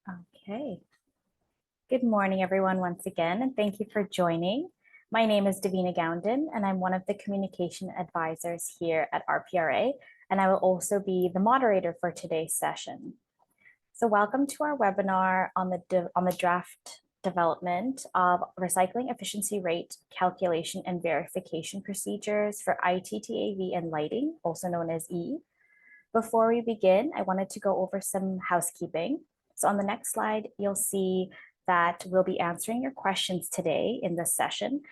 Okay. Good morning, everyone, once again, and thank you for joining. My name is Davina Gounden, and I'm one of the communication advisors here at RPRA, and I will also be the moderator for today's session. So welcome to our webinar on the draft development of recycling efficiency rate calculation and verification procedures for ITTAV and lighting, also known as EEE. Before we begin, I wanted to go over some housekeeping. So on the next slide, you'll see that we'll be answering your questions today in this session.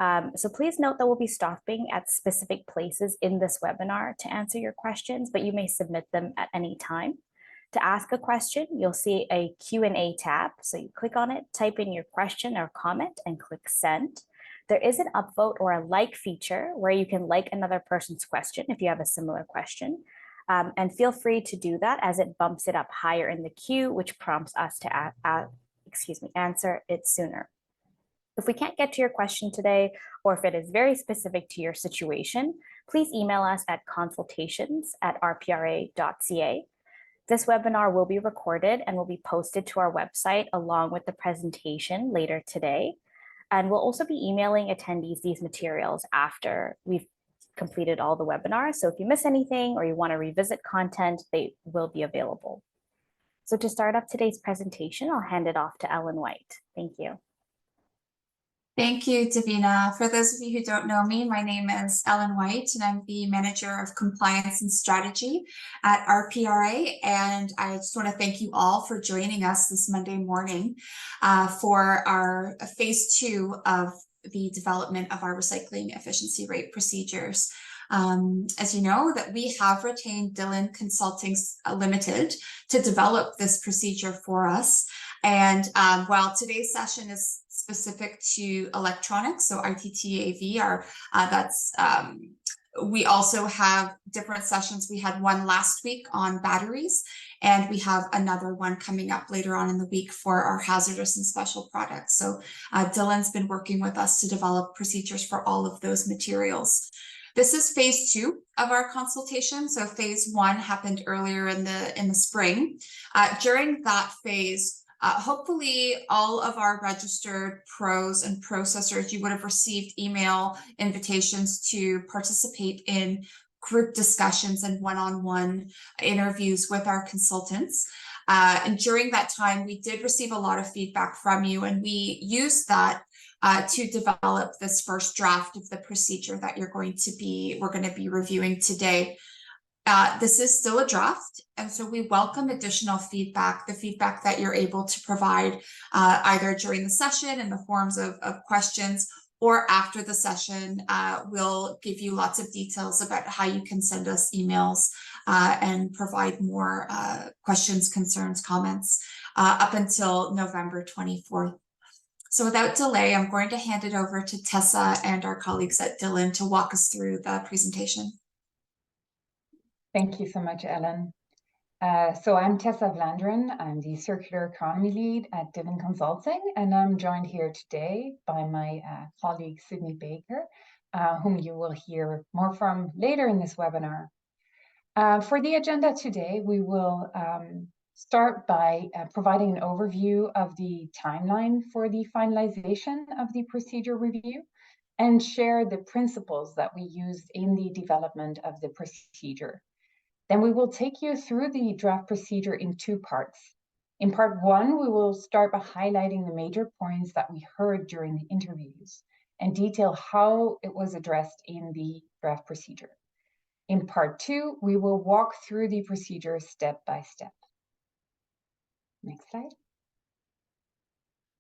So please note that we'll be stopping at specific places in this webinar to answer your questions, but you may submit them at any time. To ask a question, you'll see a Q&A tab. So you click on it, type in your question or comment, and click send. There is an upvote or a like feature where you can like another person's question if you have a similar question. And feel free to do that as it bumps it up higher in the queue, which prompts us to answer it sooner. If we can't get to your question today, or if it is very specific to your situation, please email us at consultations@rpra.ca. This webinar will be recorded and will be posted to our website along with the presentation later today. And we'll also be emailing attendees these materials after we've completed all the webinars. So if you miss anything or you want to revisit content, they will be available. So to start off today's presentation, I'll hand it off to Ellen White. Thank you. Thank you, Davina. For those of you who don't know me, my name is Ellen White, and I'm the Manager of Compliance and Strategy at RPRA. And I just want to thank you all for joining us this Monday morning for our phase 2 of the development of our recycling efficiency rate procedures. As you know, that we have retained Dillon Consulting Limited to develop this procedure for us. And while today's session is specific to electronics, so ITTAV, we also have different sessions. We had one last week on batteries, and we have another one coming up later on in the week for our hazardous and special products. So Dillon's been working with us to develop procedures for all of those materials. This is phase 2 of our consultation. So phase 1 happened earlier in the spring. During that phase, hopefully all of our registered pros and processors, you would have received email invitations to participate in group discussions and one-on-one interviews with our consultants. And during that time, we did receive a lot of feedback from you, and we used that to develop this first draft of the procedure that we're going to be reviewing today. This is still a draft, and so we welcome additional feedback, the feedback that you're able to provide either during the session in the forms of questions, or after the session. We'll give you lots of details about how you can send us emails and provide more questions, concerns, comments up until November 24th. So without delay, I'm going to hand it over to Tessa and our colleagues at Dillon to walk us through the presentation. Thank you so much, Ellen. So I'm Tessa Vlanderen. I'm the Circular Economy Lead at Dillon Consulting, and I'm joined here today by my colleague, Sydney Baker, whom you will hear more from later in this webinar. For the agenda today, we will start by providing an overview of the timeline for the finalization of the procedure review and share the principles that we used in the development of the procedure. Then we will take you through the draft procedure in 2 parts. In part 1, we will start by highlighting the major points that we heard during the interviews and detail how it was addressed in the draft procedure. In part 2, we will walk through the procedure step by step. Next slide.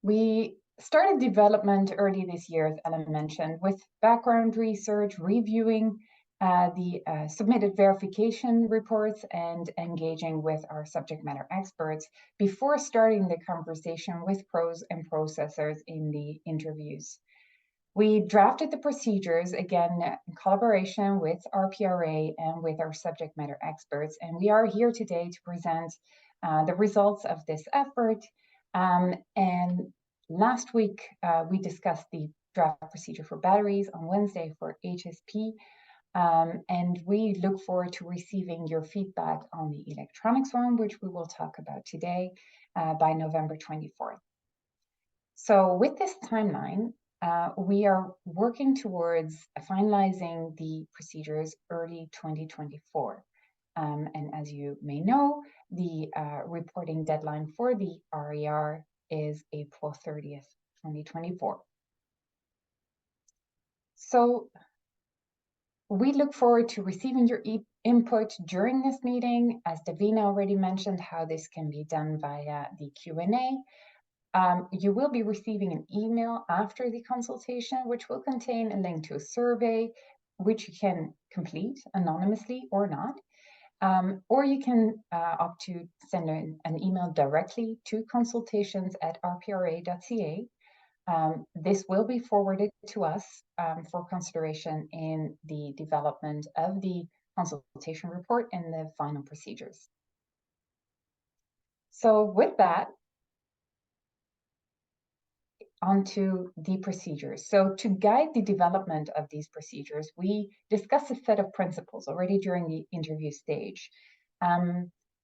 We started development early this year, as Ellen mentioned, with background research, reviewing the submitted verification reports and engaging with our subject matter experts before starting the conversation with pros and processors in the interviews. We drafted the procedures, again, in collaboration with RPRA and with our subject matter experts, and we are here today to present the results of this effort. And last week, we discussed the draft procedure for batteries, on Wednesday for HSP. And we look forward to receiving your feedback on the electronics one, which we will talk about today, by November 24th. So with this timeline, we are working towards finalizing the procedures early 2024. And as you may know, the reporting deadline for the RER is April 30th, 2024. So we look forward to receiving your input during this meeting. As Davina already mentioned, how this can be done via the Q&A. You will be receiving an email after the consultation, which will contain a link to a survey, which you can complete anonymously or not. Or you can opt to send an email directly to consultations@rpra.ca. This will be forwarded to us for consideration in the development of the consultation report and the final procedures. So with that, onto the procedures. So to guide the development of these procedures, we discussed a set of principles already during the interview stage.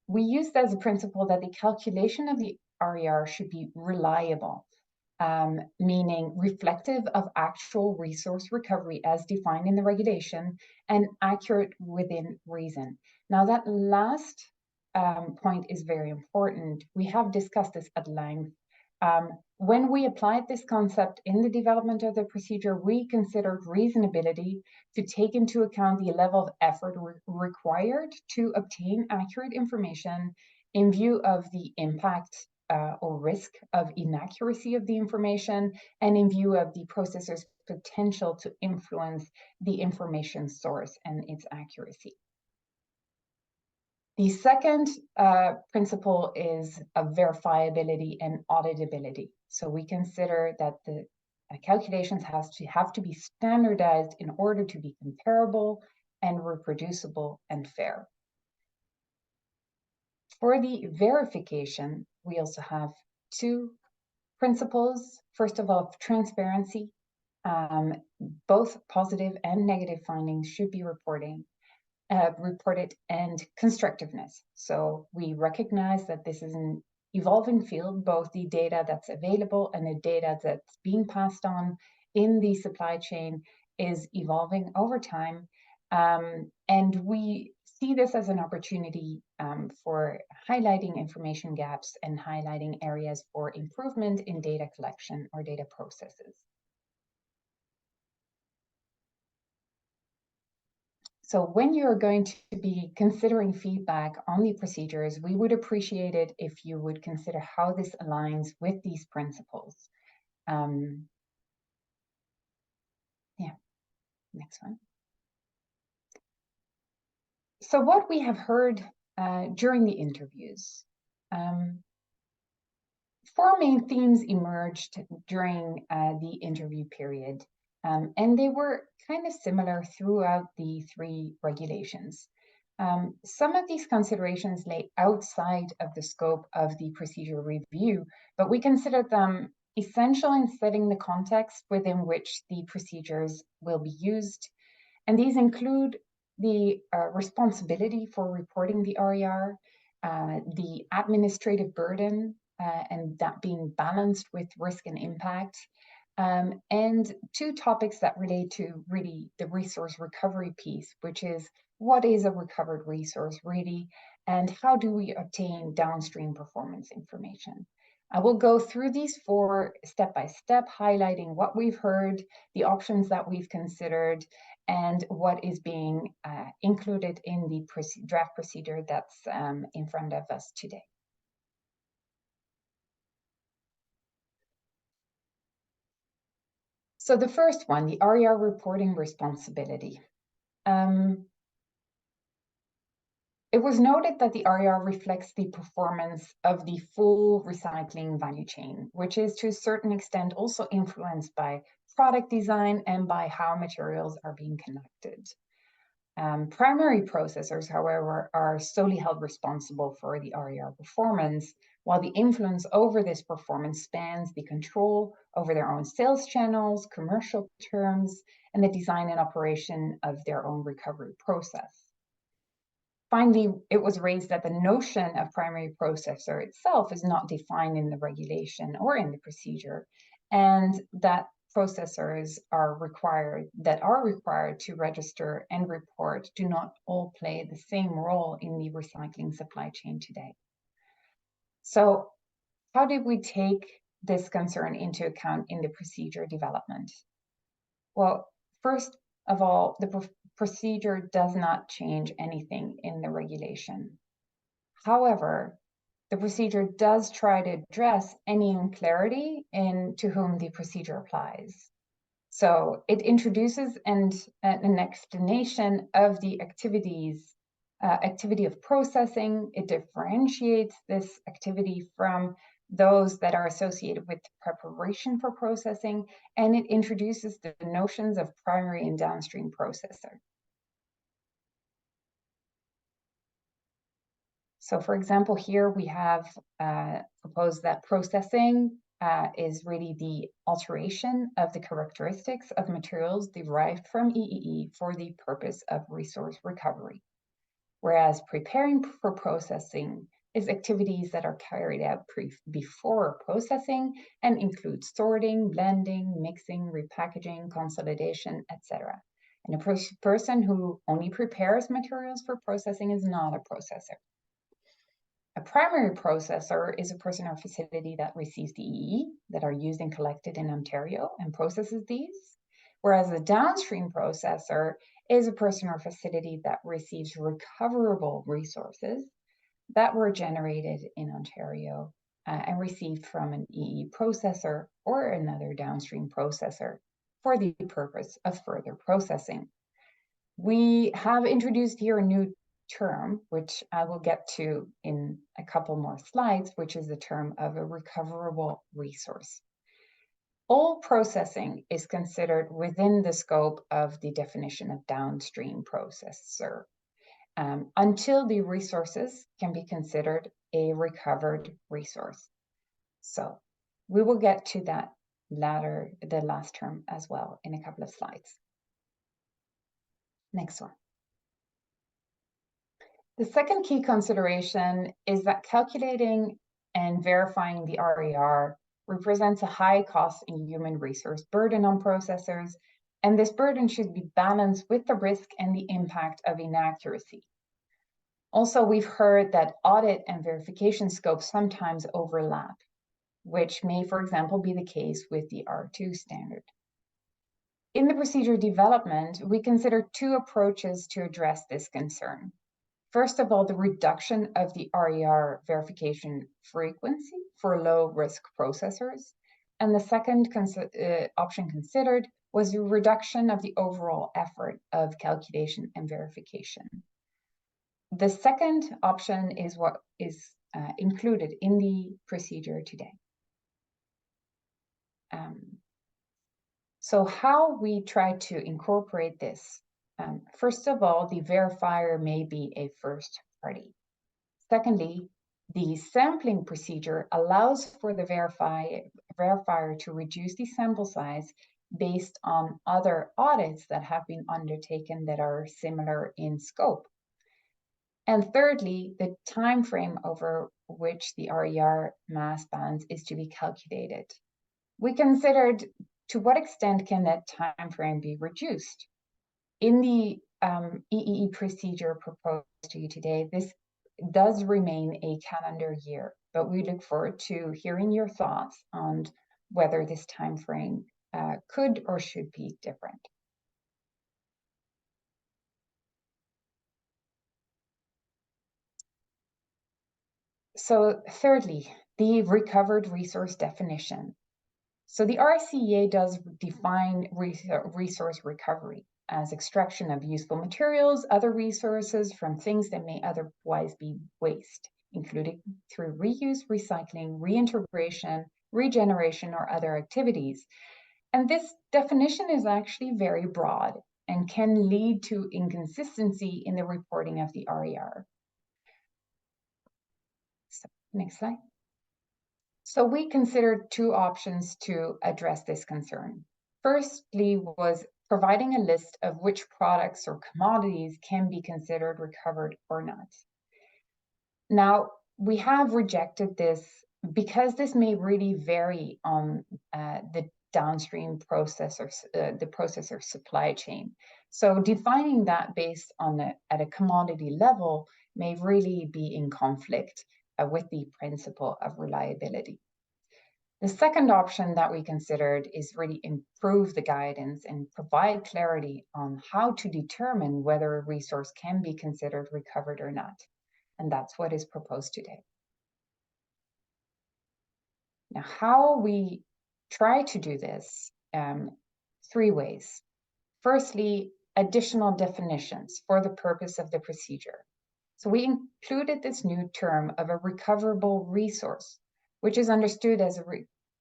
We used as a principle that the calculation of the RER should be reliable, meaning reflective of actual resource recovery as defined in the regulation and accurate within reason. Now that last point is very important. We have discussed this at length. When we applied this concept in the development of the procedure, we considered reasonability to take into account the level of effort required to obtain accurate information in view of the impact or risk of inaccuracy of the information, and in view of the processor's potential to influence the information source and its accuracy. The second principle is of verifiability and auditability. So we consider that the calculations have to be standardized in order to be comparable and reproducible and fair. For the verification, we also have two principles. First of all, transparency. Both positive and negative findings should be reported, and constructiveness. So we recognize that this is an evolving field, both the data that's available and the data that's being passed on in the supply chain is evolving over time. And we see this as an opportunity for highlighting information gaps and highlighting areas for improvement in data collection or data processes. So when you're going to be considering feedback on the procedures, we would appreciate it if you would consider how this aligns with these principles. Yeah, next one. So what we have heard during the interviews, 4 main themes emerged during the interview period. And they were kind of similar throughout the 3 regulations. Some of these considerations lay outside of the scope of the procedure review, but we consider them essential in setting the context within which the procedures will be used. And these include the responsibility for reporting the RER, the administrative burden, and that being balanced with risk and impact, and 2 topics that relate to really the resource recovery piece, which is what is a recovered resource really, and how do we obtain downstream performance information. I will go through these 4 step by step, highlighting what we've heard, the options that we've considered, and what is being included in the draft procedure that's in front of us today. So the first one, the RER reporting responsibility. It was noted that the RER reflects the performance of the full recycling value chain, which is to a certain extent also influenced by product design and by how materials are being collected. Primary processors, however, are solely held responsible for the RER performance, while the influence over this performance spans the control over their own sales channels, commercial terms, and the design and operation of their own recovery process. Finally, it was raised that the notion of primary processor itself is not defined in the regulation or in the procedure, and that processors are required to register and report do not all play the same role in the recycling supply chain today. So how did we take this concern into account in the procedure development? Well, first of all, the procedure does not change anything in the regulation. However, the procedure does try to address any unclarity in to whom the procedure applies. So it introduces an explanation of the activity of processing. It differentiates this activity from those that are associated with preparation for processing, and it introduces the notions of primary and downstream processor. So for example, here we have proposed that processing is really the alteration of the characteristics of materials derived from EEE for the purpose of resource recovery. Whereas preparing for processing is activities that are carried out before processing and include sorting, blending, mixing, repackaging, consolidation, etc. And a person who only prepares materials for processing is not a processor. A primary processor is a person or facility that receives the EEE that are used and collected in Ontario and processes these, whereas a downstream processor is a person or facility that receives recoverable resources that were generated in Ontario and received from an EEE processor or another downstream processor for the purpose of further processing. We have introduced here a new term, which I will get to in a couple more slides, which is the term of a recoverable resource. All processing is considered within the scope of the definition of downstream processor until the resources can be considered a recovered resource. So we will get to that the last term as well in a couple of slides. Next one. The second key consideration is that calculating and verifying the RER represents a high cost and human resource burden on processors, and this burden should be balanced with the risk and the impact of inaccuracy. Also, we've heard that audit and verification scopes sometimes overlap, which may, for example, be the case with the R2 standard. In the procedure development, we consider two approaches to address this concern. First of all, the reduction of the RER verification frequency for low-risk processors. And the second option considered was the reduction of the overall effort of calculation and verification. The second option is what is included in the procedure today. So how we try to incorporate this. First of all, the verifier may be a first party. Secondly, the sampling procedure allows for the verifier to reduce the sample size based on other audits that have been undertaken that are similar in scope. And thirdly, the time frame over which the RER mass bands is to be calculated. We considered to what extent can that time frame be reduced. In the EEE procedure proposed to you today, this does remain a calendar year, but we look forward to hearing your thoughts on whether this time frame could or should be different. So thirdly, the recovered resource definition. So the RCEA does define resource recovery as extraction of useful materials, other resources from things that may otherwise be waste, including through reuse, recycling, reintegration, regeneration, or other activities. And this definition is actually very broad. and can lead to inconsistency in the reporting of the RER. So, next slide. So we considered two options to address this concern. Firstly was providing a list of which products or commodities can be considered recovered or not. Now, we have rejected this because this may really vary on the downstream processors, the processor supply chain. So defining that based on at a commodity level may really be in conflict with the principle of reliability. The second option that we considered is really improve the guidance and provide clarity on how to determine whether a resource can be considered recovered or not. And that's what is proposed today. Now, how we try to do this, three ways. Firstly, additional definitions for the purpose of the procedure. So we included this new term of a recoverable resource, which is understood as a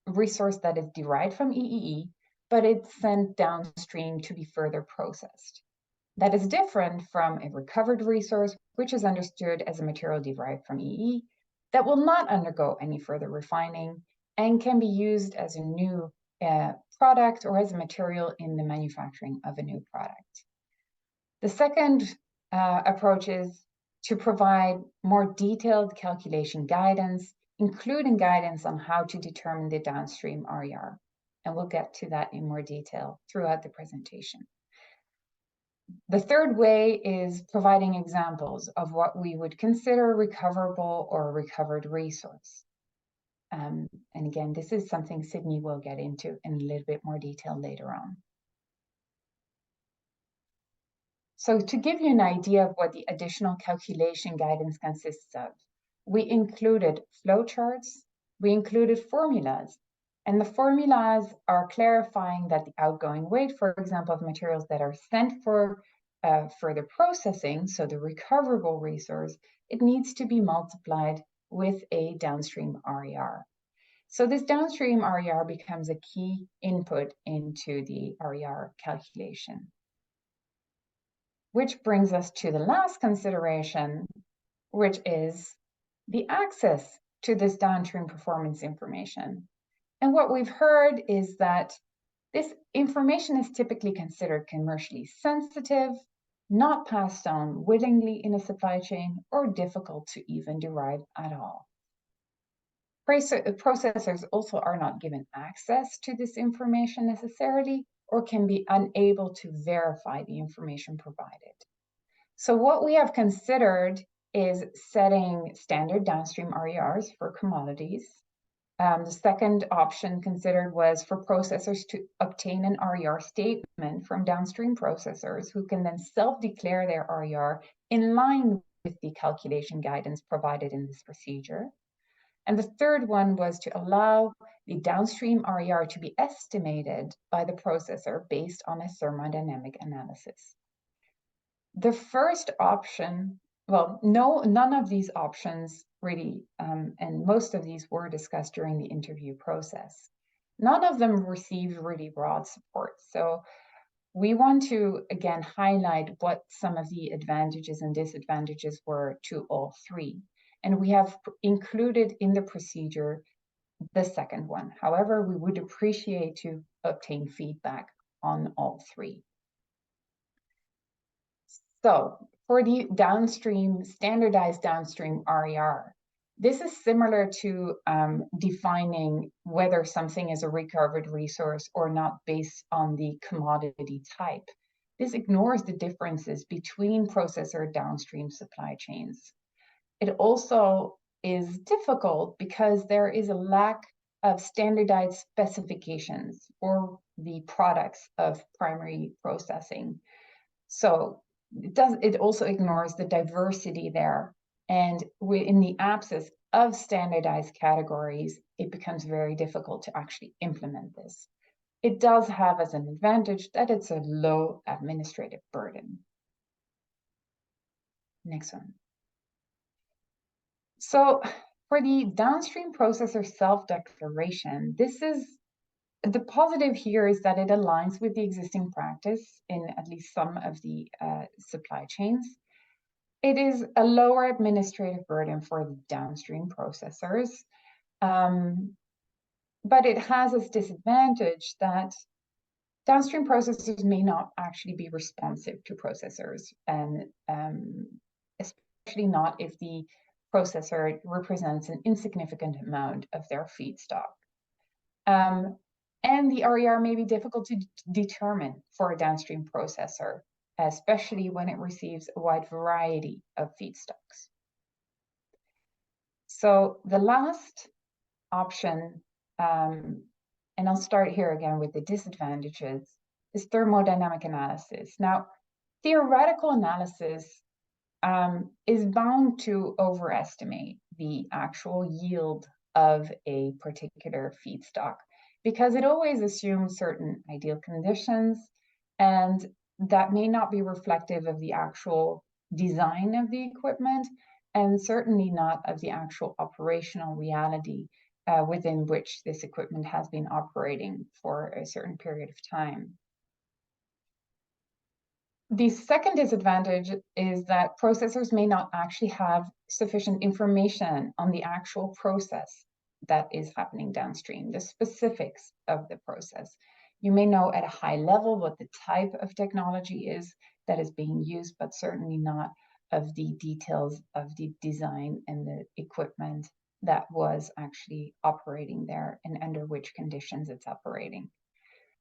resource that is derived from EEE, but it's sent downstream to be further processed. That is different from a recovered resource, which is understood as a material derived from EE that will not undergo any further refining and can be used as a new product or as a material in the manufacturing of a new product. The second approach is to provide more detailed calculation guidance, including guidance on how to determine the downstream RER. And we'll get to that in more detail throughout the presentation. The third way is providing examples of what we would consider recoverable or recovered resource. And again, this is something Sydney will get into in a little bit more detail later on. So to give you an idea of what the additional calculation guidance consists of, we included flowcharts, we included formulas, and the formulas are clarifying that the outgoing weight, for example, of materials that are sent for further processing, so the recoverable resource, it needs to be multiplied with a downstream RER. So this downstream RER becomes a key input into the RER calculation. Which brings us to the last consideration, which is the access to this downstream performance information. And what we've heard is that this information is typically considered commercially sensitive, not passed on willingly in a supply chain, or difficult to even derive at all. Processors also are not given access to this information necessarily, or can be unable to verify the information provided. So what we have considered is setting standard downstream RERs for commodities. The second option considered was for processors to obtain an RER statement from downstream processors who can then self-declare their RER in line with the calculation guidance provided in this procedure. And the third one was to allow the downstream RER to be estimated by the processor based on a thermodynamic analysis. The first option, well, none of these options really, and most of these were discussed during the interview process. None of them received really broad support. So we want to, again, highlight what some of the advantages and disadvantages were to all three. And we have included in the procedure the second one. However, we would appreciate to obtain feedback on all three. So for the downstream, standardized downstream RER, this is similar to defining whether something is a recovered resource or not based on the commodity type. This ignores the differences between processor downstream supply chains. It also is difficult because there is a lack of standardized specifications for the products of primary processing. So it also ignores the diversity there. And in the absence of standardized categories, it becomes very difficult to actually implement this. It does have as an advantage that it's a low administrative burden. Next one. So for the downstream processor self-declaration, this is The positive here is that it aligns with the existing practice in at least some of the supply chains. It is a lower administrative burden for the downstream processors, but it has its disadvantage that downstream processors may not actually be responsive to processors, and especially not if the processor represents an insignificant amount of their feedstock. And the RER may be difficult to determine for a downstream processor, especially when it receives a wide variety of feedstocks. So the last option, and I'll start here again with the disadvantages, is thermodynamic analysis. Now, theoretical analysis is bound to overestimate the actual yield of a particular feedstock, because it always assumes certain ideal conditions, and that may not be reflective of the actual design of the equipment, and certainly not of the actual operational reality within which this equipment has been operating for a certain period of time. The second disadvantage is that processors may not actually have sufficient information on the actual process that is happening downstream, the specifics of the process. You may know at a high level what the type of technology is that is being used, but certainly not of the details of the design and the equipment that was actually operating there and under which conditions it's operating.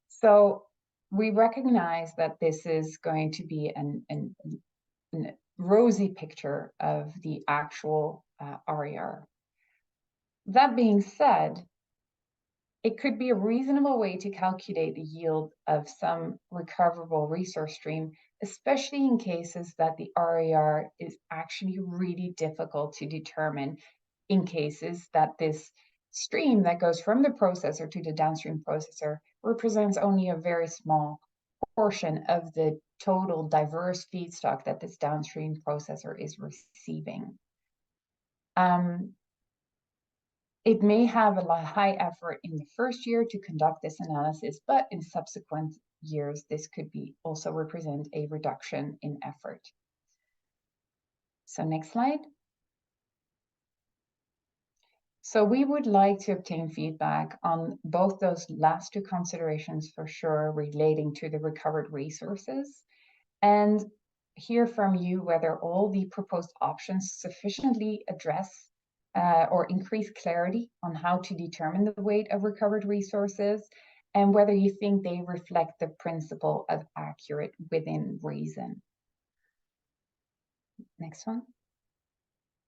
So we recognize that this is going to be a rosy picture of the actual RER. That being said, it could be a reasonable way to calculate the yield of some recoverable resource stream, especially in cases that the RER is actually really difficult to determine, in cases that this stream that goes from the processor to the downstream processor represents only a very small portion of the total diverse feedstock that this downstream processor is receiving. It may have a high effort in the first year to conduct this analysis, but in subsequent years, this could be also represent a reduction in effort. So next slide. So we would like to obtain feedback on both those last two considerations for sure, relating to the recovered resources, and hear from you whether all the proposed options sufficiently address or increase clarity on how to determine the weight of recovered resources, and whether you think they reflect the principle of accurate within reason. Next one.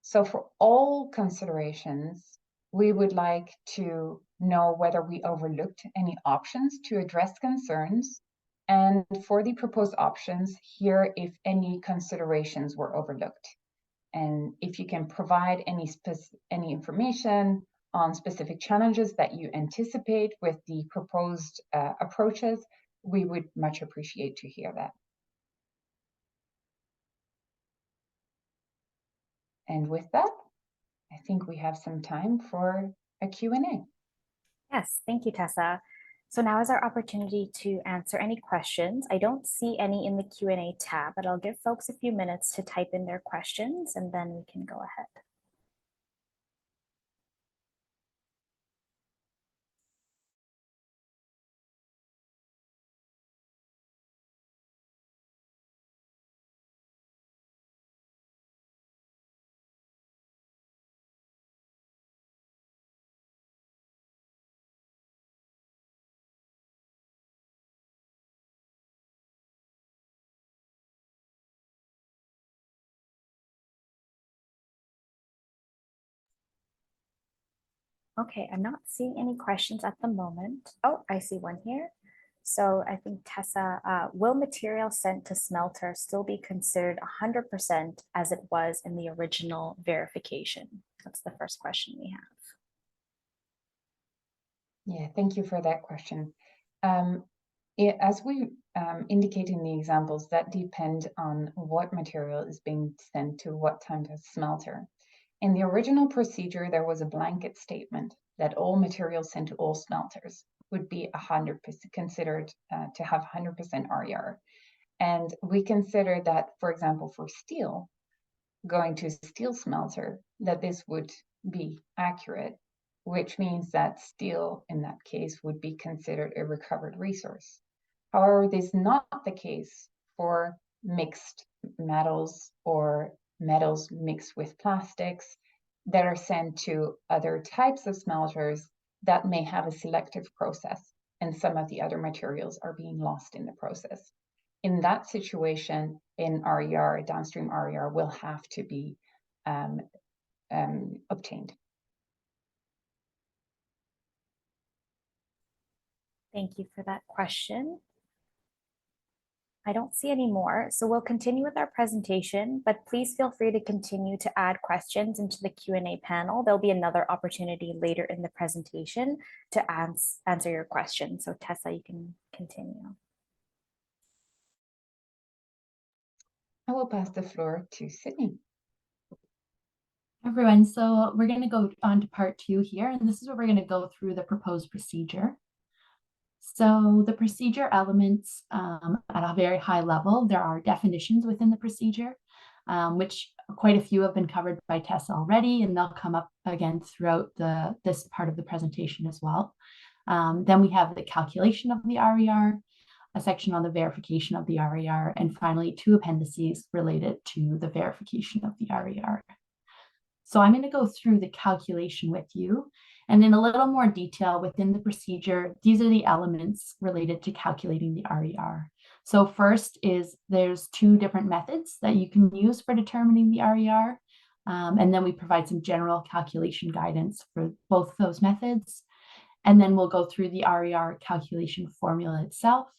So for all considerations, we would like to know whether we overlooked any options to address concerns, and for the proposed options, here if any considerations were overlooked. And if you can provide any information on specific challenges that you anticipate with the proposed approaches, we would much appreciate to hear that. And with that, I think we have some time for a Q&A. Yes, thank you, Tessa. So now is our opportunity to answer any questions. I don't see any in the Q&A tab, but I'll give folks a few minutes to type in their questions and then we can go ahead. Okay, I'm not seeing any questions at the moment. Oh, I see one here. So I think Tessa, will material sent to smelter still be considered 100% as it was in the original verification? That's the first question we have. Yeah, thank you for that question. As we indicate in the examples, that depend on what material is being sent to what type of smelter. In the original procedure, there was a blanket statement that all materials sent to all smelters would be 100% considered to have 100% RER. And we consider that, for example, for steel, going to a steel smelter, that this would be accurate, which means that steel in that case would be considered a recovered resource. However, this is not the case for mixed metals or metals mixed with plastics that are sent to other types of smelters that may have a selective process, and some of the other materials are being lost in the process. In that situation, in RER, a downstream RER will have to be obtained. Thank you for that question. I don't see any more, so we'll continue with our presentation, but please feel free to continue to add questions into the Q&A panel. There'll be another opportunity later in the presentation to answer your questions. So Tessa, you can continue. I will pass the floor to Sydney. Everyone, so we're going to go on to part 2 here, and this is where we're going to go through the proposed procedure. So the procedure elements at a very high level, there are definitions within the procedure, which quite a few have been covered by Tessa already, and they'll come up again throughout this part of the presentation as well. Then we have the calculation of the RER, a section on the verification of the RER, and finally 2 appendices related to the verification of the RER. So I'm going to go through the calculation with you, and in a little more detail within the procedure, these are the elements related to calculating the RER. So first is there's 2 different methods that you can use for determining the RER, and then we provide some general calculation guidance for both of those methods. And then we'll go through the RER calculation formula itself,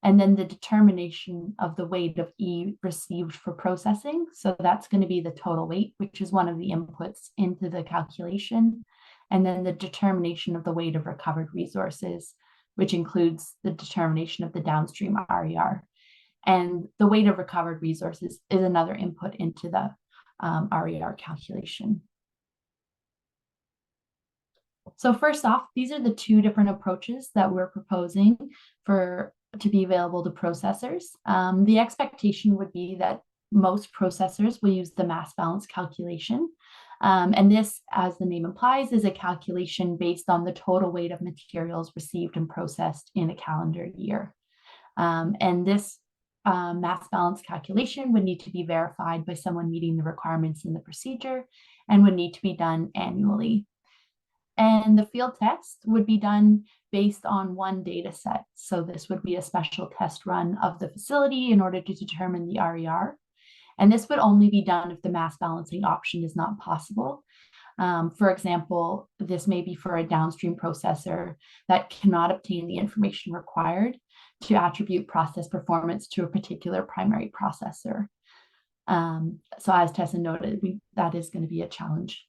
and then the determination of the weight of E received for processing. So that's going to be the total weight, which is one of the inputs into the calculation. And then the determination of the weight of recovered resources, which includes the determination of the downstream RER. And the weight of recovered resources is another input into the RER calculation. So first off, these are the 2 different approaches that we're proposing to be available to processors. The expectation would be that most processors will use the mass balance calculation. And this, as the name implies, is a calculation based on the total weight of materials received and processed in a calendar year. And this mass balance calculation would need to be verified by someone meeting the requirements in the procedure and would need to be done annually. And the field test would be done based on 1 data set. So this would be a special test run of the facility in order to determine the RER. And this would only be done if the mass balancing option is not possible. For example, this may be for a downstream processor that cannot obtain the information required to attribute process performance to a particular primary processor. So as Tessa noted, that is going to be a challenge.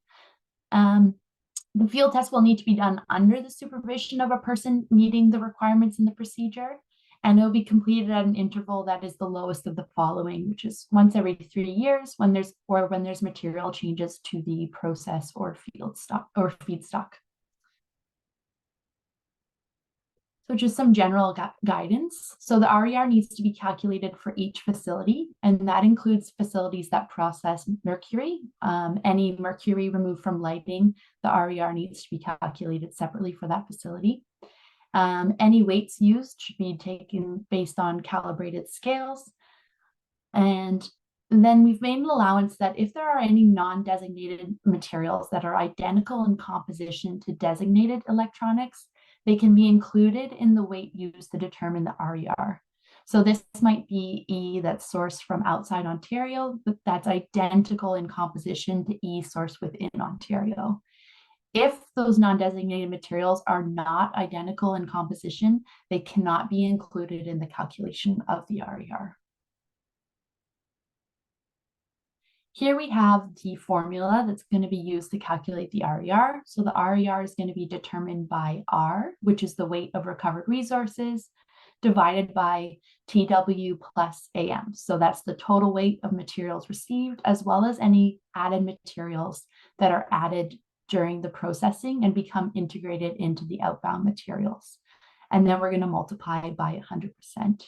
The field test will need to be done under the supervision of a person meeting the requirements in the procedure, and it will be completed at an interval that is the lowest of the following, which is once every 3 years when there's material changes to the process or feedstock. So just some general guidance. So the RER needs to be calculated for each facility, and that includes facilities that process mercury. Any mercury removed from lighting, the RER needs to be calculated separately for that facility. Any weights used should be taken based on calibrated scales. And then we've made an allowance that if there are any non-designated materials that are identical in composition to designated electronics, they can be included in the weight used to determine the RER. So this might be E that's sourced from outside Ontario, but that's identical in composition to E sourced within Ontario. If those non-designated materials are not identical in composition, they cannot be included in the calculation of the RER. Here we have the formula that's going to be used to calculate the RER. So the RER is going to be determined by R, which is the weight of recovered resources, divided by TW plus AM. So that's the total weight of materials received, as well as any added materials that are added during the processing and become integrated into the outbound materials. and then we're going to multiply by 100%.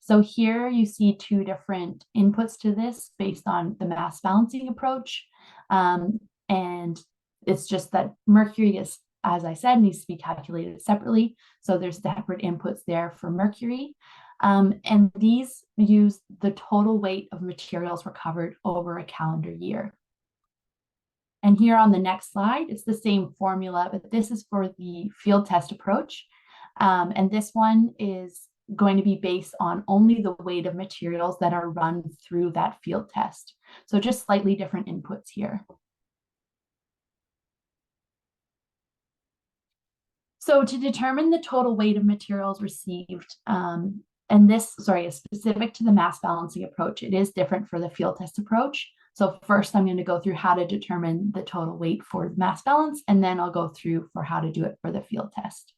So here you see two different inputs to this based on the mass balancing approach. And it's just that mercury is, as I said, needs to be calculated separately. So there's separate inputs there for mercury. And these use the total weight of materials recovered over a calendar year. And here on the next slide, it's the same formula, but this is for the field test approach. And this one is going to be based on only the weight of materials that are run through that field test. So just slightly different inputs here. So to determine the total weight of materials received, and this, is specific to the mass balancing approach. It is different for the field test approach. So first I'm going to go through how to determine the total weight for mass balance, and then I'll go through for how to do it for the field test.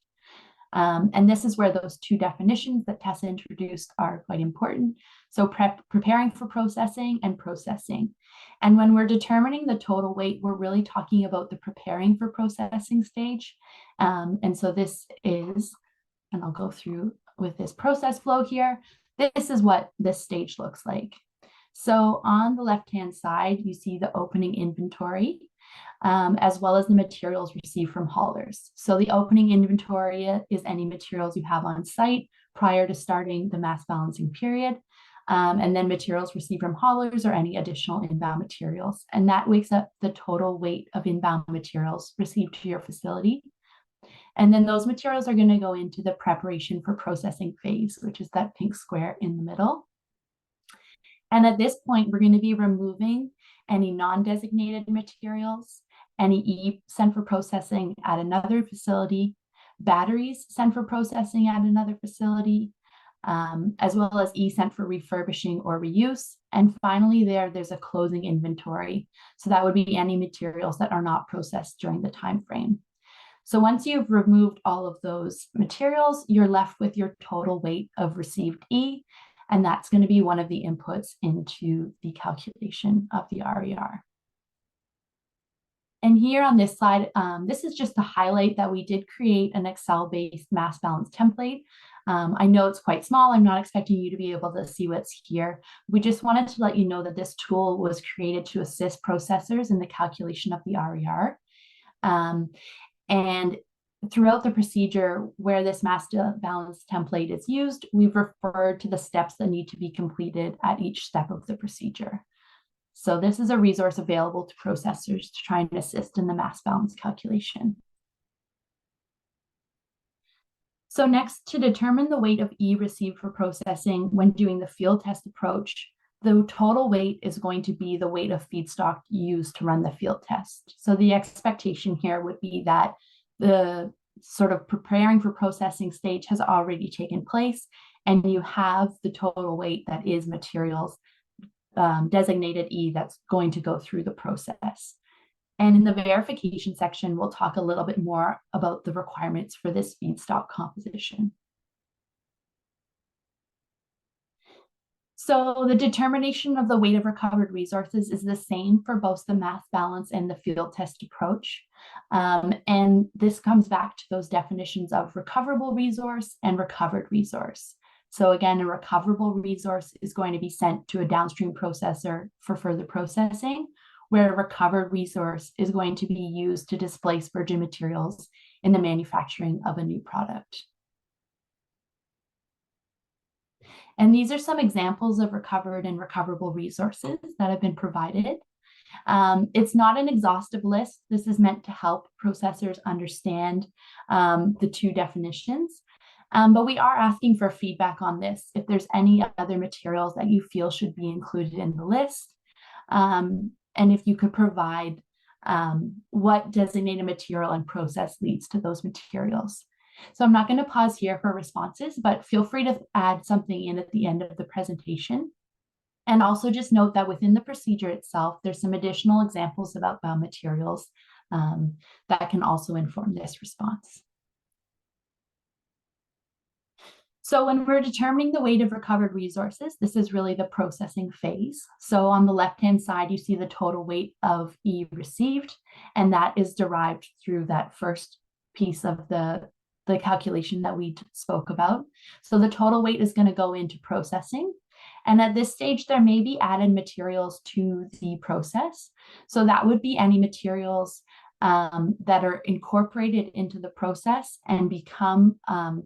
And this is where those two definitions that Tessa introduced are quite important. So preparing for processing and processing. And when we're determining the total weight, we're really talking about the preparing for processing stage. And so this is, and I'll go through with this process flow here. This is what this stage looks like. So on the left-hand side, you see the opening inventory, as well as the materials received from haulers. So the opening inventory is any materials you have on site prior to starting the mass balancing period. And then materials received from haulers or any additional inbound materials. And that wakes up the total weight of inbound materials received to your facility. And then those materials are going to go into the preparation for processing phase, which is that pink square in the middle. And at this point, we're going to be removing any non-designated materials, any E sent for processing at another facility, batteries sent for processing at another facility, as well as E sent for refurbishing or reuse. And finally, there's a closing inventory. So that would be any materials that are not processed during the time frame. So once you've removed all of those materials, you're left with your total weight of received E, and that's going to be one of the inputs into the calculation of the RER. And here on this slide, this is just to highlight that we did create an Excel-based mass balance template. I know it's quite small. I'm not expecting you to be able to see what's here. We just wanted to let you know that this tool was created to assist processors in the calculation of the RER. And throughout the procedure where this mass balance template is used, we've referred to the steps that need to be completed at each step of the procedure. So this is a resource available to processors to try and assist in the mass balance calculation. So next, to determine the weight of E received for processing when doing the field test approach, the total weight is going to be the weight of feedstock used to run the field test. So the expectation here would be that the sort of preparing for processing stage has already taken place, and you have the total weight that is materials designated E that's going to go through the process. And in the verification section, we'll talk a little bit more about the requirements for this feedstock composition. So the determination of the weight of recovered resources is the same for both the mass balance and the field test approach. And this comes back to those definitions of recoverable resource and recovered resource. So again, a recoverable resource is going to be sent to a downstream processor for further processing, where a recovered resource is going to be used to displace virgin materials in the manufacturing of a new product. And these are some examples of recovered and recoverable resources that have been provided. It's not an exhaustive list. This is meant to help processors understand the two definitions. But we are asking for feedback on this. If there's any other materials that you feel should be included in the list, and if you could provide what designated material and process leads to those materials. So I'm not going to pause here for responses, but feel free to add something in at the end of the presentation. And also just note that within the procedure itself, there's some additional examples about biomaterials that can also inform this response. So when we're determining the weight of recovered resources, this is really the processing phase. So on the left-hand side, you see the total weight of E received, and that is derived through that first piece of the the calculation that we spoke about. So the total weight is going to go into processing. And at this stage, there may be added materials to the process. So that would be any materials that are incorporated into the process and become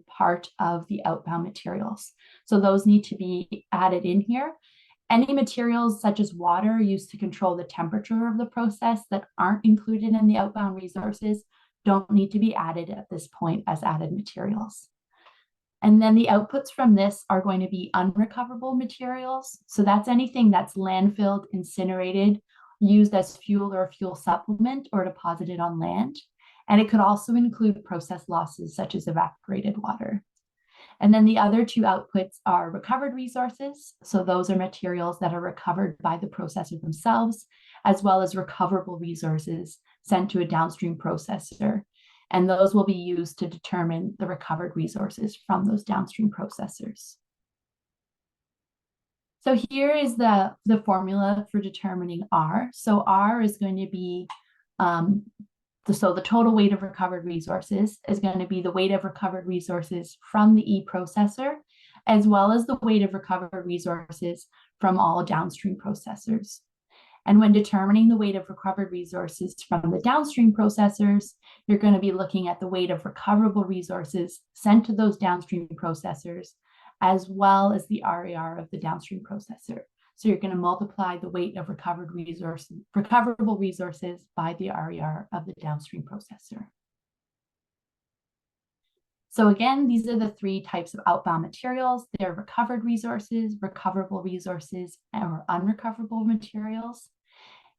part of the outbound materials. So those need to be added in here. Any materials such as water used to control the temperature of the process that aren't included in the outbound resources don't need to be added at this point as added materials. And then the outputs from this are going to be unrecoverable materials. So that's anything that's landfilled, incinerated, used as fuel or fuel supplement, or deposited on land. And it could also include process losses such as evaporated water. And then the other two outputs are recovered resources. So those are materials that are recovered by the processor themselves, as well as recoverable resources sent to a downstream processor. And those will be used to determine the recovered resources from those downstream processors. So here is the formula for determining R. So R is going to be, so the total weight of recovered resources is going to be the weight of recovered resources from the E processor, as well as the weight of recovered resources from all downstream processors. And when determining the weight of recovered resources from the downstream processors, you're going to be looking at the weight of recoverable resources sent to those downstream processors, as well as the RER of the downstream processor. So you're going to multiply the weight of recoverable resources by the RER of the downstream processor. So again, these are the three types of outbound materials. They're recovered resources, recoverable resources, or unrecoverable materials.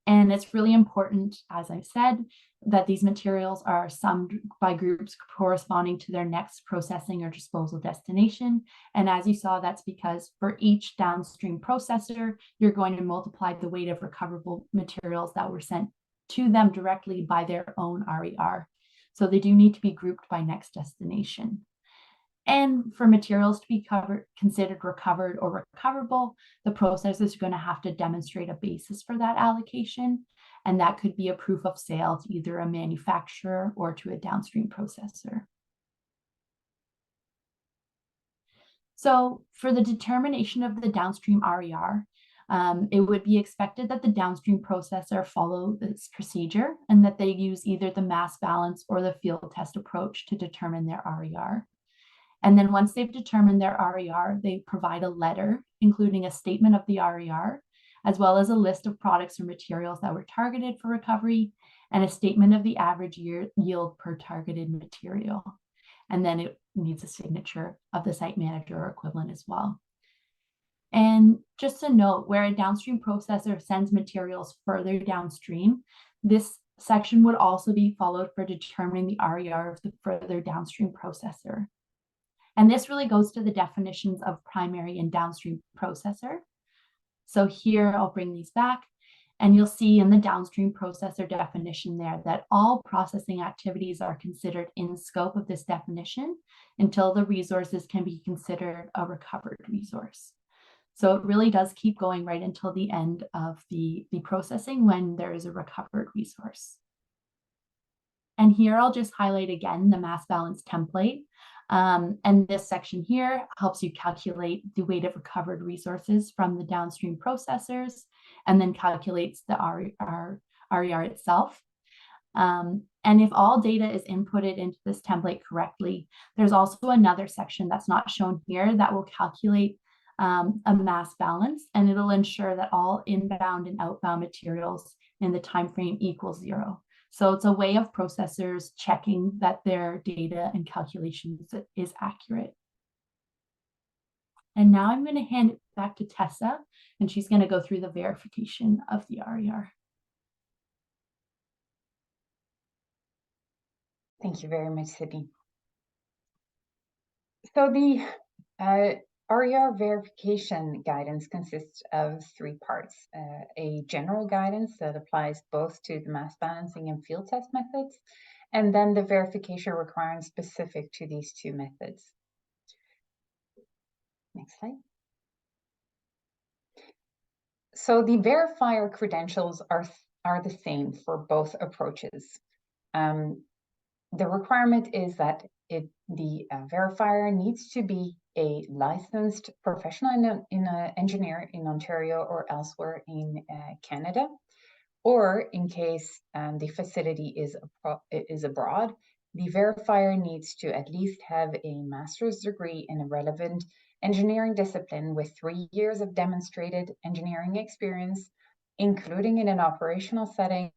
And it's really important, as I've said, that these materials are summed by groups corresponding to their next processing or disposal destination. And as you saw, that's because for each downstream processor, you're going to multiply the weight of recoverable materials that were sent to them directly by their own RER. So they do need to be grouped by next destination. And for materials to be considered recovered or recoverable, the processor is going to have to demonstrate a basis for that allocation. And that could be a proof of sale to either a manufacturer or to a downstream processor. So for the determination of the downstream RER, it would be expected that the downstream processor follow this procedure and that they use either the mass balance or the field test approach to determine their RER. And then once they've determined their RER, they provide a letter, including a statement of the RER, as well as a list of products or materials that were targeted for recovery, and a statement of the average yield per targeted material. And then it needs a signature of the site manager or equivalent as well. And just a note, where a downstream processor sends materials further downstream, this section would also be followed for determining the RER of the further downstream processor. And this really goes to the definitions of primary and downstream processor. So here I'll bring these back, and you'll see in the downstream processor definition there that all processing activities are considered in scope of this definition until the resources can be considered a recovered resource. So it really does keep going right until the end of the processing when there is a recovered resource. And here I'll just highlight again the mass balance template. And this section here helps you calculate the weight of recovered resources from the downstream processors and then calculates the RER itself. And if all data is inputted into this template correctly, there's also another section that's not shown here that will calculate a mass balance, and it'll ensure that all inbound and outbound materials in the time frame equals 0. So it's a way of processors checking that their data and calculations is accurate. And now I'm going to hand it back to Tessa, and she's going to go through the verification of the RER. Thank you very much, Sydney. So the RER verification guidance consists of 3 parts. A general guidance that applies both to the mass balancing and field test methods, and then the verification requirements specific to these 2 methods. Next slide. So the verifier credentials are the same for both approaches. The requirement is that the verifier needs to be a licensed professional in engineer in Ontario or elsewhere in Canada, or in case the facility is abroad, the verifier needs to at least have a master's degree in a relevant engineering discipline with 3 years of demonstrated engineering experience, including in an operational setting,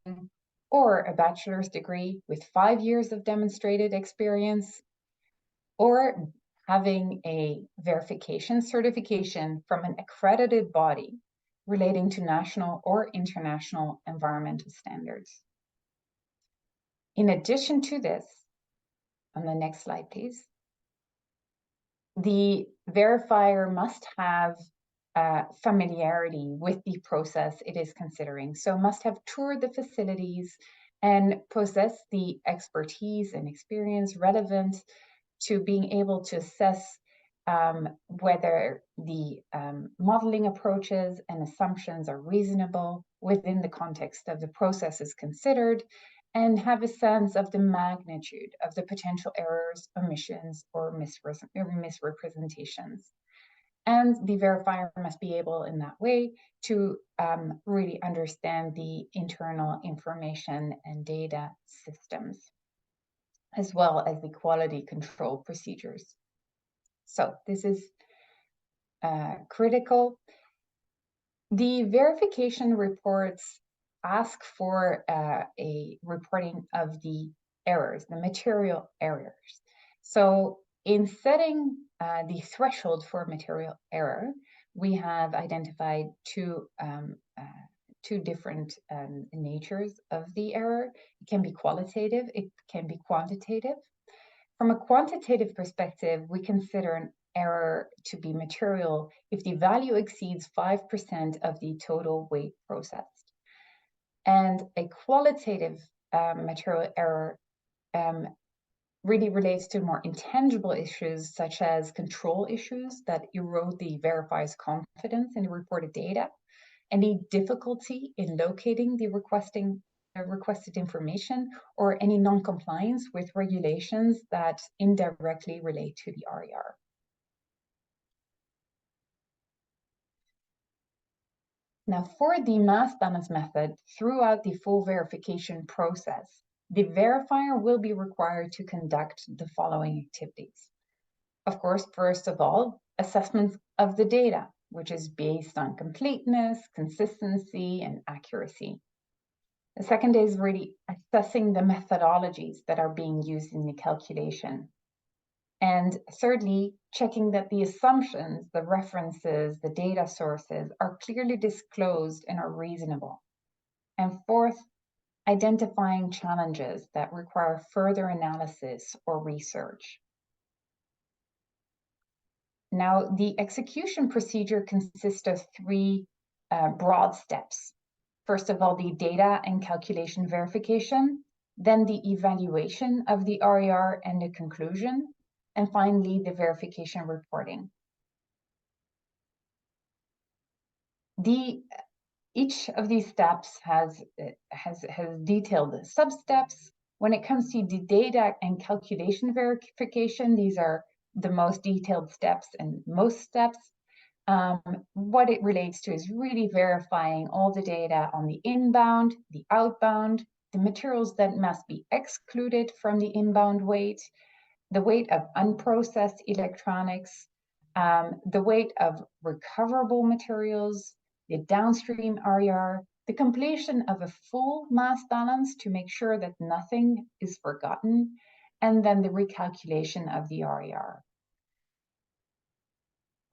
or a bachelor's degree with 5 years of demonstrated experience, or having a verification certification from an accredited body relating to national or international environmental standards. In addition to this, on the next slide, please, the verifier must have familiarity with the process it is considering. So must have toured the facilities and possess the expertise and experience relevant to being able to assess whether the modeling approaches and assumptions are reasonable within the context of the processes considered, and have a sense of the magnitude of the potential errors, omissions, or misrepresentations. And the verifier must be able in that way to really understand the internal information and data systems, as well as the quality control procedures. So this is critical. The verification reports ask for a reporting of the errors, the material errors. So in setting the threshold for material error, we have identified two different natures of the error. It can be qualitative, it can be quantitative. From a quantitative perspective, we consider an error to be material if the value exceeds 5% of the total weight processed. And a qualitative material error really relates to more intangible issues, such as control issues that erode the verifier's confidence in the reported data, any difficulty in locating the requested information, or any non-compliance with regulations that indirectly relate to the RER. Now, for the mass balance method, throughout the full verification process, the verifier will be required to conduct the following activities. Of course, first of all, assessments of the data, which is based on completeness, consistency, and accuracy. The second is really assessing the methodologies that are being used in the calculation. And thirdly, checking that the assumptions, the references, the data sources are clearly disclosed and are reasonable. And fourth, identifying challenges that require further analysis or research. Now, the execution procedure consists of three broad steps. First of all, the data and calculation verification, then the evaluation of the RER and the conclusion, and finally, the verification reporting. Each of these steps has detailed sub-steps. When it comes to the data and calculation verification, these are the most detailed steps and most steps. What it relates to is really verifying all the data on the inbound, the outbound, the materials that must be excluded from the inbound weight, the weight of unprocessed electronics, the weight of recoverable materials, the downstream RER, the completion of a full mass balance to make sure that nothing is forgotten, and then the recalculation of the RER.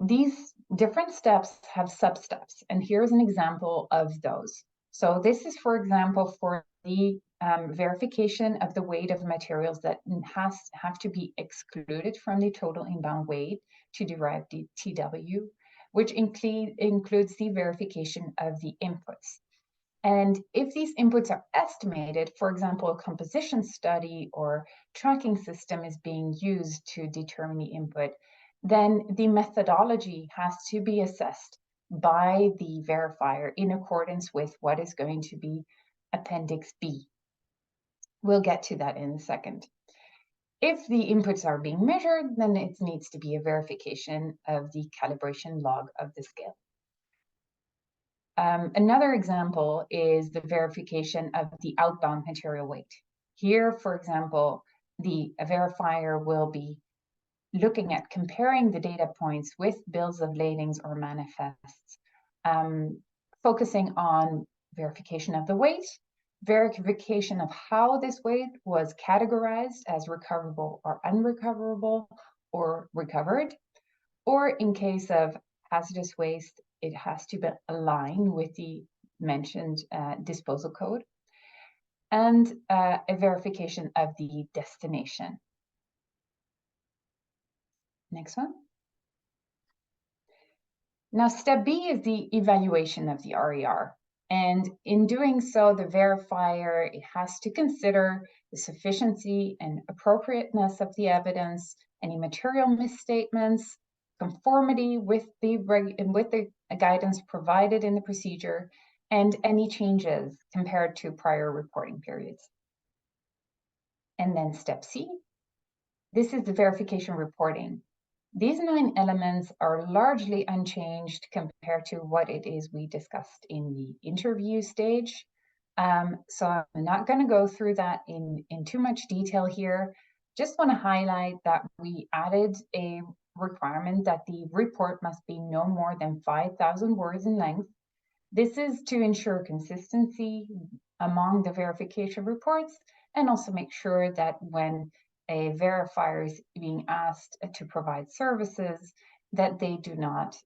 These different steps have sub-steps, and here's an example of those. So this is, for example, for the verification of the weight of materials that have to be excluded from the total inbound weight to derive the TW, which includes the verification of the inputs. And if these inputs are estimated, for example, a composition study or tracking system is being used to determine the input, then the methodology has to be assessed by the verifier in accordance with what is going to be Appendix B. We'll get to that in a second. If the inputs are being measured, then it needs to be a verification of the calibration log of the scale. Another example is the verification of the outbound material weight. Here, for example, the verifier will be looking at comparing the data points with bills of ladings or manifests, focusing on verification of the weight, verification of how this weight was categorized as recoverable or unrecoverable or recovered, or in case of hazardous waste, it has to be aligned with the mentioned disposal code, and a verification of the destination. Next one. Now, step B is the evaluation of the RER. And in doing so, the verifier, it has to consider the sufficiency and appropriateness of the evidence, any material misstatements, conformity with the guidance provided in the procedure, and any changes compared to prior reporting periods. And then step C, this is the verification reporting. These 9 elements are largely unchanged compared to what it is we discussed in the interview stage. So I'm not going to go through that in too much detail here. Just want to highlight that we added a requirement that the report must be no more than 5,000 words in length. This is to ensure consistency among the verification reports and also make sure that when a verifier is being asked to provide services, that they do not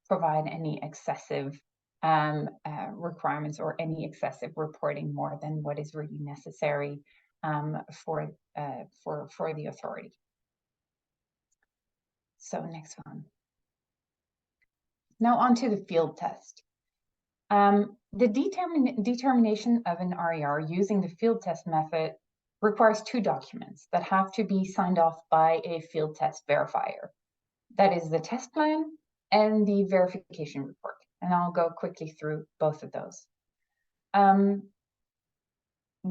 provide any excessive requirements or any excessive reporting more than what is really necessary for the authority. So next one. Now on to the field test. The determination of an RER using the field test method requires 2 documents that have to be signed off by a field test verifier. That is the test plan and the verification report. And I'll go quickly through both of those. The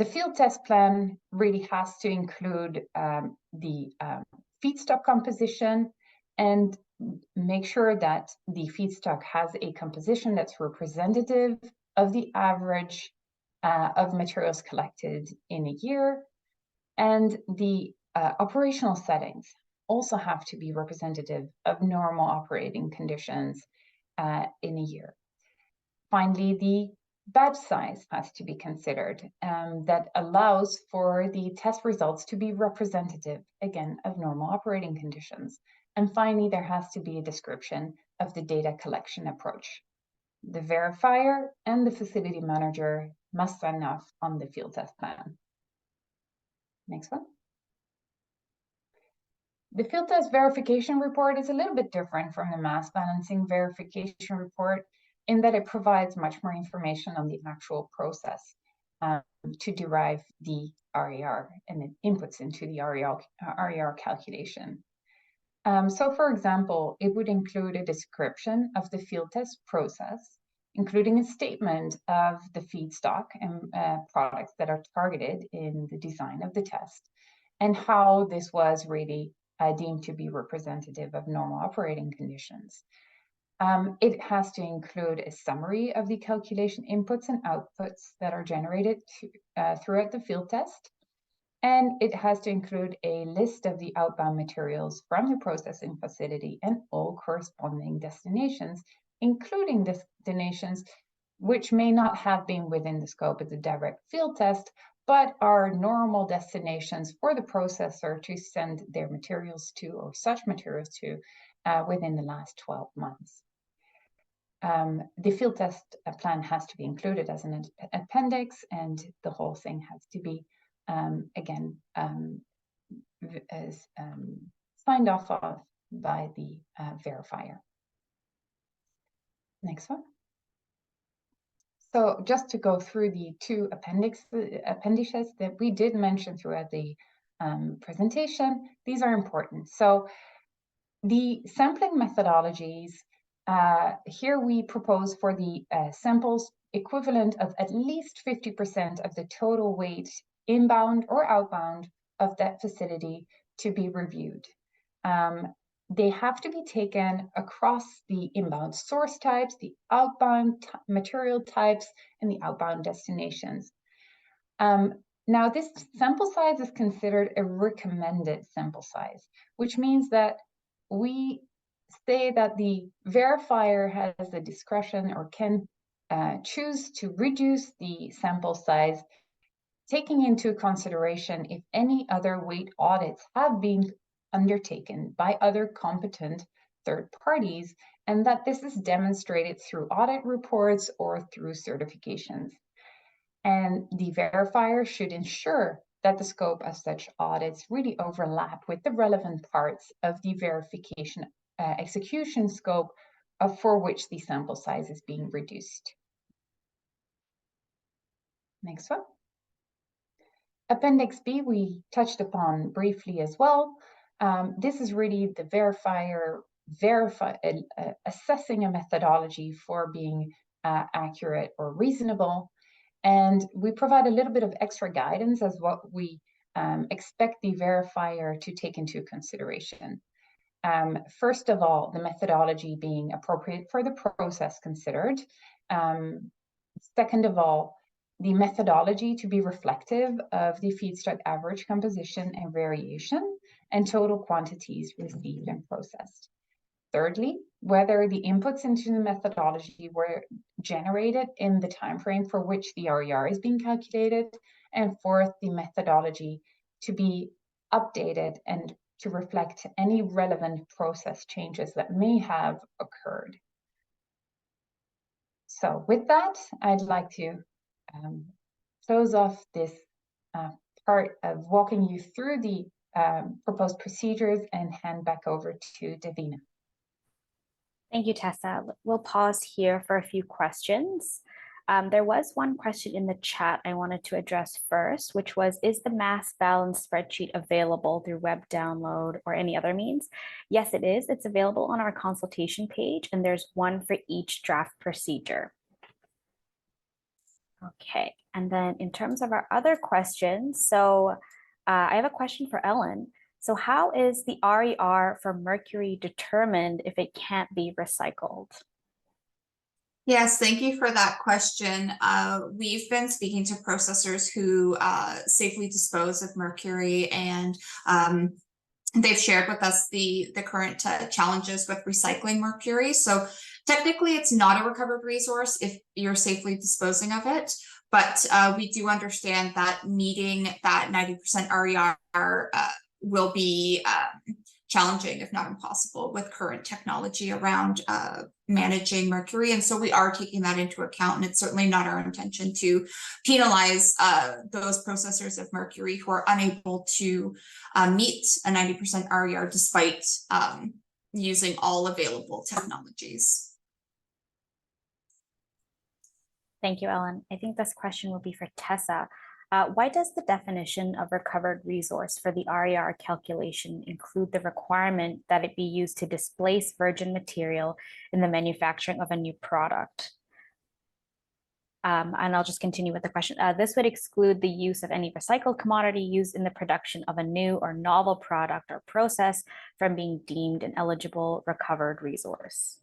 field test plan really has to include the feedstock composition and make sure that the feedstock has a composition that's representative of the average of materials collected in a year. And the operational settings also have to be representative of normal operating conditions in a year. Finally, the batch size has to be considered that allows for the test results to be representative, again, of normal operating conditions. And finally, there has to be a description of the data collection approach. The verifier and the facility manager must sign off on the field test plan. Next one. The field test verification report is a little bit different from the mass balancing verification report in that it provides much more information on the actual process to derive the RER and it inputs into the RER calculation. So for example, it would include a description of the field test process, including a statement of the feedstock and products that are targeted in the design of the test, and how this was really deemed to be representative of normal operating conditions. It has to include a summary of the calculation inputs and outputs that are generated throughout the field test. And it has to include a list of the outbound materials from the processing facility and all corresponding destinations, including destinations which may not have been within the scope of the direct field test, but are normal destinations for the processor to send their materials to or such materials to within the last 12 months. The field test plan has to be included as an appendix, and the whole thing has to be again, signed off of by the verifier. Next one. So just to go through the 2 appendices that we did mention throughout the presentation, these are important. So the sampling methodologies, here we propose for the samples equivalent of at least 50% of the total weight inbound or outbound of that facility to be reviewed. They have to be taken across the inbound source types, the outbound material types, and the outbound destinations. Now, this sample size is considered a recommended sample size, which means that we say that the verifier has the discretion or can choose to reduce the sample size, taking into consideration if any other weight audits have been undertaken by other competent third parties, and that this is demonstrated through audit reports or through certifications. And the verifier should ensure that the scope of such audits really overlap with the relevant parts of the verification execution scope for which the sample size is being reduced. Next one. Appendix B, we touched upon briefly as well. This is really the verifier assessing a methodology for being accurate or reasonable. And we provide a little bit of extra guidance as what we expect the verifier to take into consideration. First of all, the methodology being appropriate for the process considered. Second of all, the methodology to be reflective of the feedstock average composition and variation and total quantities received and processed. Thirdly, whether the inputs into the methodology were generated in the time frame for which the RER is being calculated. And fourth, the methodology to be updated and to reflect any relevant process changes that may have occurred. So with that, I'd like to close off this part of walking you through the proposed procedures and hand back over to Davina. Thank you, Tessa. We'll pause here for a few questions. There was one question in the chat I wanted to address first, which was, is the mass balance spreadsheet available through web download or any other means? Yes, it is. It's available on our consultation page, and there's one for each draft procedure. Okay, and then in terms of our other questions, so I have a question for Ellen. So how is the RER for mercury determined if it can't be recycled? Yes, thank you for that question. We've been speaking to processors who safely dispose of mercury, and they've shared with us the current challenges with recycling mercury. So technically, it's not a recovered resource if you're safely disposing of it, but we do understand that meeting that 90% RER will be challenging, if not impossible, with current technology around managing mercury. And so we are taking that into account, and it's certainly not our intention to penalize those processors of mercury who are unable to meet a 90% RER despite using all available technologies. Thank you, Ellen. I think this question will be for Tessa. Why does the definition of recovered resource for the RER calculation include the requirement that it be used to displace virgin material in the manufacturing of a new product? And I'll just continue with the question. This would exclude the use of any recycled commodity used in the production of a new or novel product or process from being deemed an eligible recovered resource.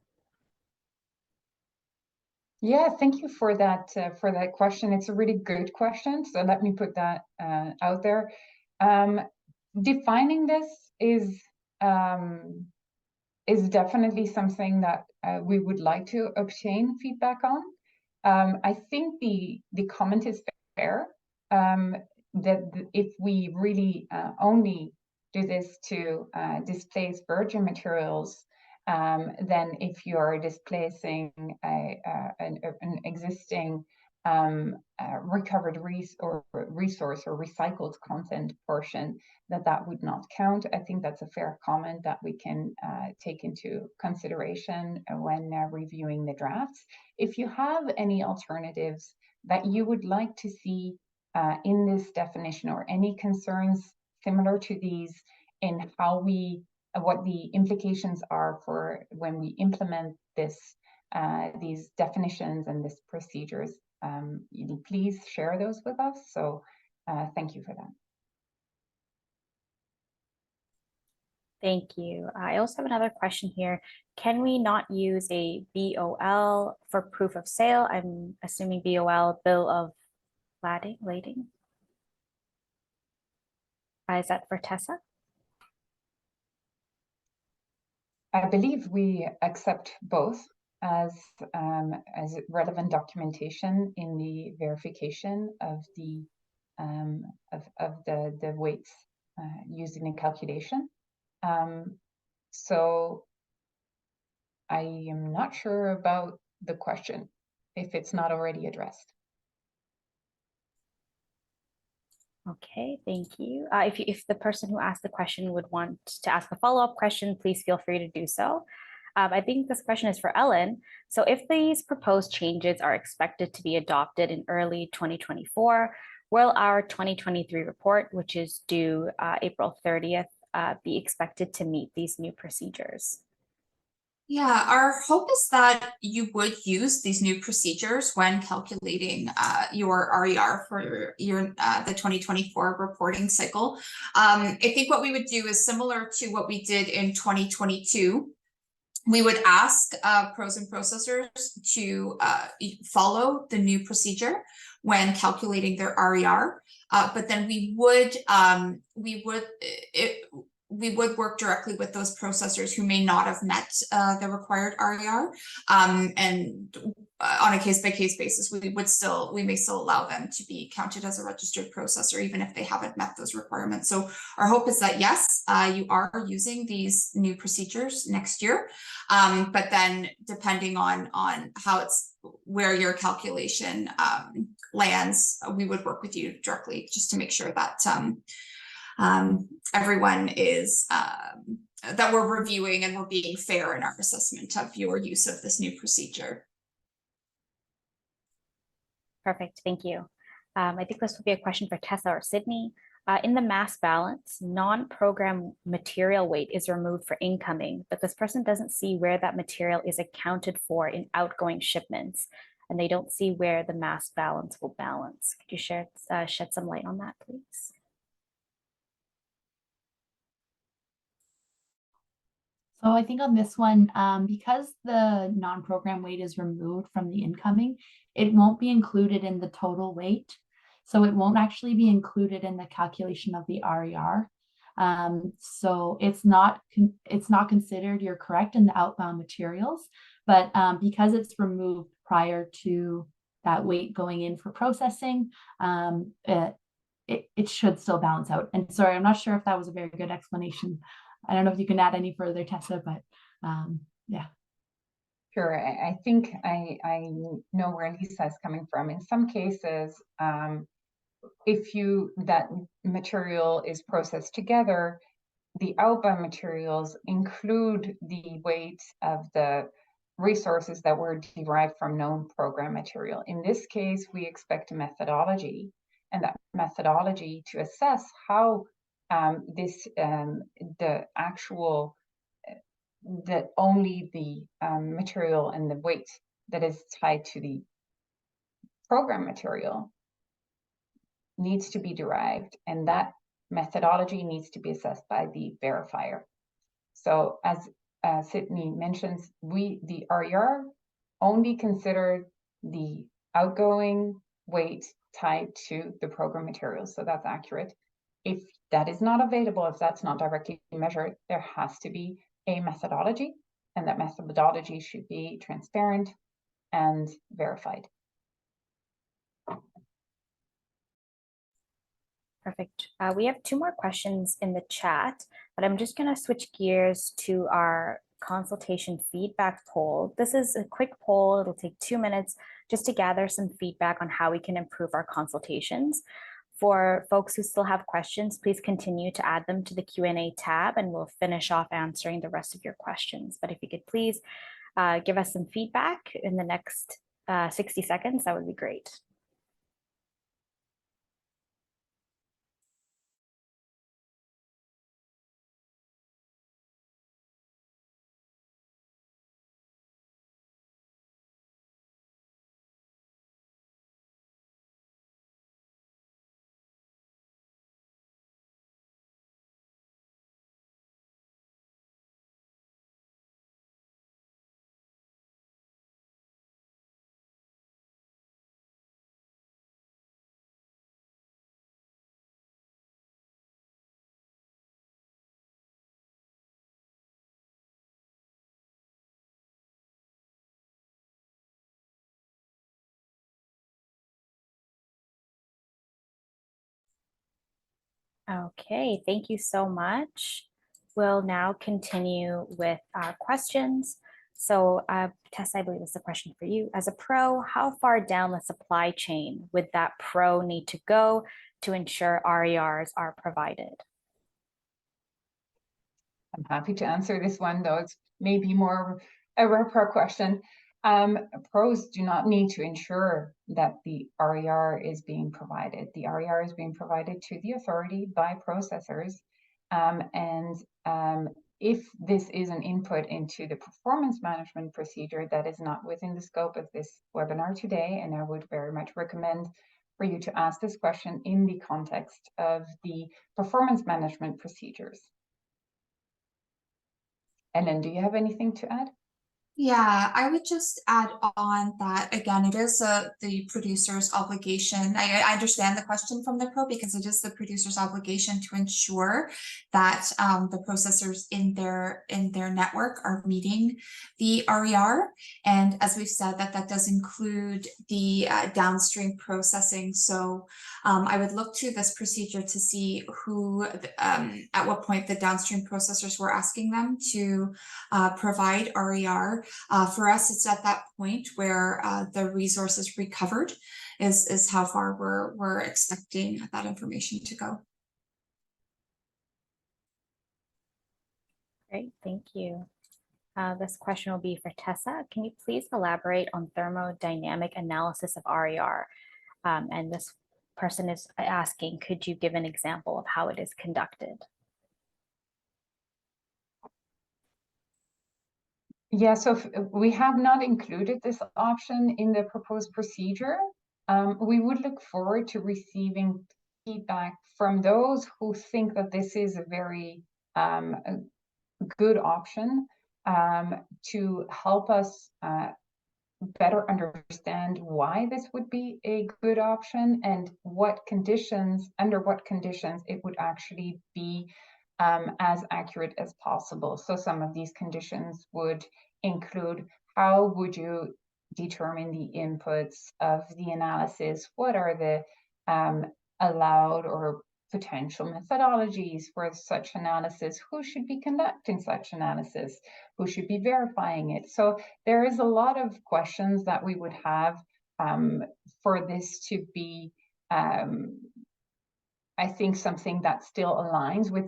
Yeah, thank you for that question. It's a really good question. So let me put that out there. Defining this is definitely something that we would like to obtain feedback on. I think the comment is fair, that if we really only do this to displace virgin materials, then if you're displacing an existing recovered resource or recycled content portion, that would not count. I think that's a fair comment that we can take into consideration when reviewing the drafts. If you have any alternatives that you would like to see in this definition, or any concerns similar to these in how what the implications are for when we implement these definitions and these procedures, please share those with us. So thank you for that. Thank you. I also have another question here. Can we not use a BOL for proof of sale? I'm assuming BOL, bill of lading. Is that for Tessa? I believe we accept both as relevant documentation in the verification of the weights used in the calculation. So I am not sure about the question if it's not already addressed. Okay, thank you. If the person who asked the question would want to ask a follow-up question, please feel free to do so. I think this question is for Ellen. So if these proposed changes are expected to be adopted in early 2024, will our 2023 report, which is due April 30th, be expected to meet these new procedures? Yeah, our hope is that you would use these new procedures when calculating your RER for your the 2024 reporting cycle. I think what we would do is similar to what we did in 2022. We would ask pros and processors to follow the new procedure when calculating their RER, but then we would work directly with those processors who may not have met the required RER, and on a case-by-case basis, we may still allow them to be counted as a registered processor even if they haven't met those requirements. So our hope is that yes, you are using these new procedures next year, but then depending on how where your calculation lands, we would work with you directly just to make sure that everyone is that we're reviewing and we're being fair in our assessment of your use of this new procedure. Perfect, thank you. I think this will be a question for Tessa or Sydney. In the mass balance, non-program material weight is removed for incoming, but this person doesn't see where that material is accounted for in outgoing shipments, and they don't see where the mass balance will balance. Could you shed some light on that, please? So I think on this one, because the non-program weight is removed from the incoming, it won't be included in the total weight. So it won't actually be included in the calculation of the RER. So it's not considered, you're correct, in the outbound materials, but because it's removed prior to that weight going in for processing, it should still balance out. And sorry, I'm not sure if that was a very good explanation. I don't know if you can add any further, Tessa, but yeah. Sure, I think I know where Lisa is coming from. In some cases, if that material is processed together, the outbound materials include the weight of the resources that were derived from known program material. In this case, we expect a methodology, and that methodology to assess how the actual that only the material and the weight that is tied to the program material needs to be derived, and that methodology needs to be assessed by the verifier. So as Sydney mentions, the RER only considered the outgoing weight tied to the program material, so that's accurate. If that is not available, if that's not directly measured, there has to be a methodology, and that methodology should be transparent and verified. Perfect. We have two more questions in the chat, but I'm just going to switch gears to our consultation feedback poll. This is a quick poll. It'll take 2 minutes just to gather some feedback on how we can improve our consultations. For folks who still have questions, please continue to add them to the Q&A tab, and we'll finish off answering the rest of your questions. But if you could please give us some feedback in the next 60 seconds, that would be great. Okay, thank you so much. We'll now continue with our questions. So Tess, I believe this is a question for you. As a pro, how far down the supply chain would that pro need to go to ensure RERs are provided? I'm happy to answer this one, though it's maybe more a RPRA question. Pros do not need to ensure that the RER is being provided. The RER is being provided to the authority by processors. If this is an input into the performance management procedure, that is not within the scope of this webinar today, and I would very much recommend for you to ask this question in the context of the performance management procedures. Ellen, do you have anything to add? Yeah, I would just add on that, again, it is the producer's obligation. I understand the question from the pro because it is the producer's obligation to ensure that the processors in their network are meeting the RER. And as we've said, that does include the downstream processing. So I would look to this procedure to see who, at what point the downstream processors were asking them to provide RER. For us, it's at that point where the resource is recovered is how far we're expecting that information to go. Great, thank you. This question will be for Tessa. Can you please elaborate on thermodynamic analysis of RER? And this person is asking, could you give an example of how it is conducted? Yeah, so we have not included this option in the proposed procedure. We would look forward to receiving feedback from those who think that this is a very good option to help us better understand why this would be a good option and what conditions, under what conditions it would actually be as accurate as possible. So some of these conditions would include, how would you determine the inputs of the analysis? What are the allowed or potential methodologies for such analysis? Who should be conducting such analysis? Who should be verifying it? So there is a lot of questions that we would have for this to be I think something that still aligns with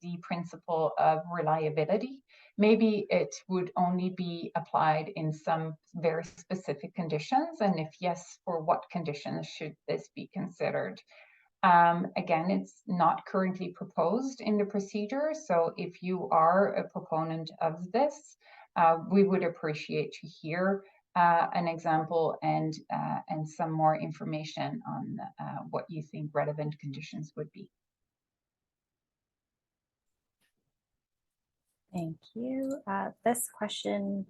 the principle of reliability. Maybe it would only be applied in some very specific conditions, and if yes, for what conditions should this be considered? Again, it's not currently proposed in the procedure, so if you are a proponent of this, we would appreciate to hear an example and some more information on what you think relevant conditions would be. Thank you. This question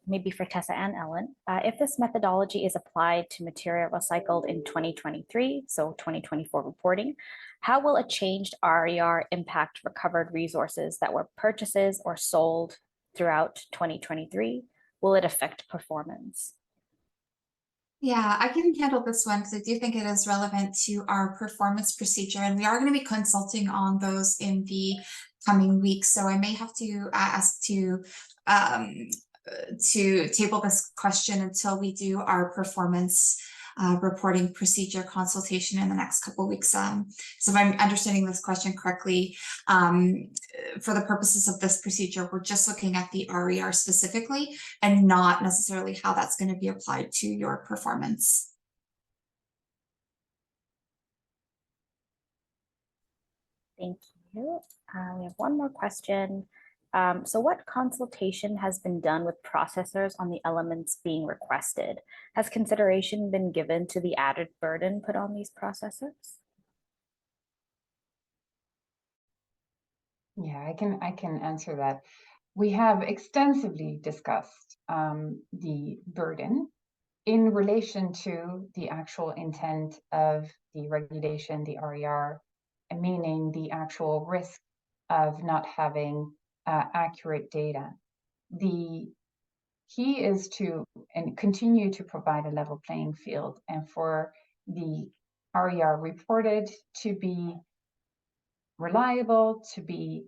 maybe for Tessa and Ellen. If this methodology is applied to material recycled in 2023, so 2024 reporting, how will a changed RER impact recovered resources that were purchases or sold throughout 2023? Will it affect performance? Yeah, I can handle this one because I do think it is relevant to our performance procedure, and we are going to be consulting on those in the coming weeks. So I may have to ask to table this question until we do our performance reporting procedure consultation in the next couple of weeks. So if I'm understanding this question correctly, for the purposes of this procedure, we're just looking at the RER specifically and not necessarily how that's going to be applied to your performance. Thank you. We have one more question. So what consultation has been done with processors on the elements being requested? Has consideration been given to the added burden put on these processors? Yeah, I can answer that. We have extensively discussed the burden in relation to the actual intent of the regulation, the RER, meaning the actual risk of not having accurate data. The key is to continue to provide a level playing field and for the RER reported to be reliable, to be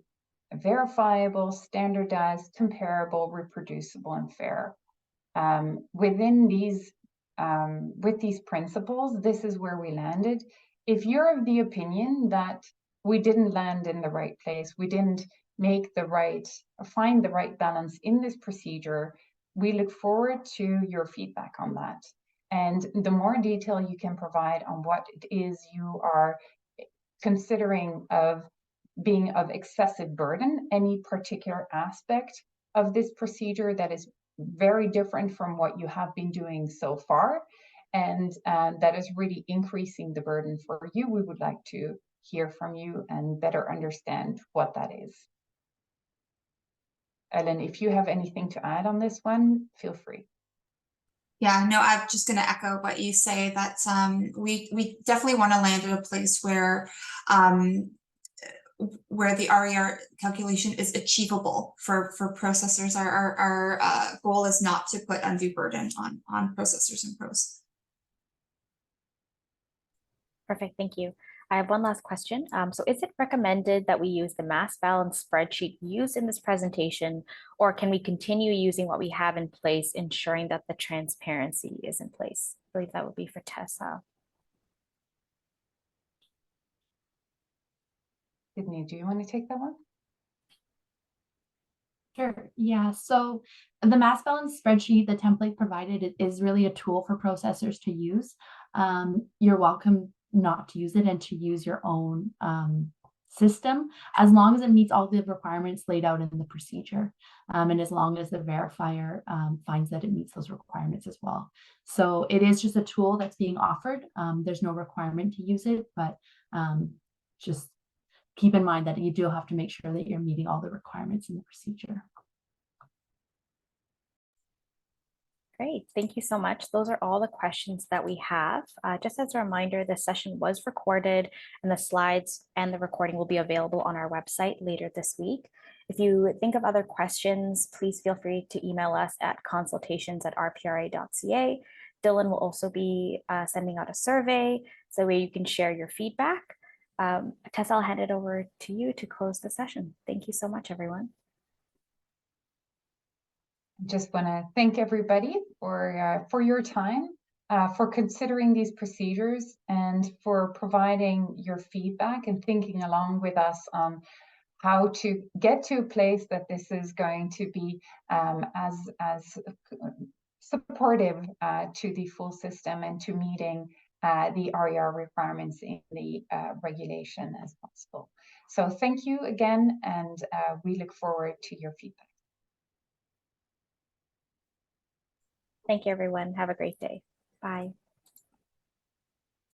verifiable, standardized, comparable, reproducible, and fair. Within these, with these principles, this is where we landed. If you're of the opinion that we didn't land in the right place, we didn't make the right, find the right balance in this procedure, we look forward to your feedback on that. And the more detail you can provide on what it is you are considering of being of excessive burden, any particular aspect of this procedure that is very different from what you have been doing so far, and that is really increasing the burden for you, we would like to hear from you and better understand what that is. Ellen, if you have anything to add on this one, feel free. Yeah, no, I'm just going to echo what you say, that we definitely want to land at a place where the RER calculation is achievable for processors. Our goal is not to put undue burden on processors and pros. Perfect, thank you. I have one last question. So is it recommended that we use the mass balance spreadsheet used in this presentation, or can we continue using what we have in place, ensuring that the transparency is in place? I believe that would be for Tessa. Sydney, do you want to take that one? Sure. Yeah. So the mass balance spreadsheet, the template provided, is really a tool for processors to use. You're welcome not to use it and to use your own system, as long as it meets all the requirements laid out in the procedure, and as long as the verifier finds that it meets those requirements as well. So it is just a tool that's being offered. There's no requirement to use it, but just keep in mind that you do have to make sure that you're meeting all the requirements in the procedure. Great, thank you so much. Those are all the questions that we have. Just as a reminder, this session was recorded and the slides and the recording will be available on our website later this week. If you think of other questions, please feel free to email us at consultations@rpra.ca. Dillon will also be sending out a survey, so that you can share your feedback. Tessa, I'll hand it over to you to close the session. Thank you so much, everyone. Just want to thank everybody for your time, for considering these procedures, and for providing your feedback and thinking along with us on how to get to a place that this is going to be as supportive to the full system and to meeting the RER requirements in the regulation as possible. So thank you again, and we look forward to your feedback. Thank you, everyone. Have a great day. Bye.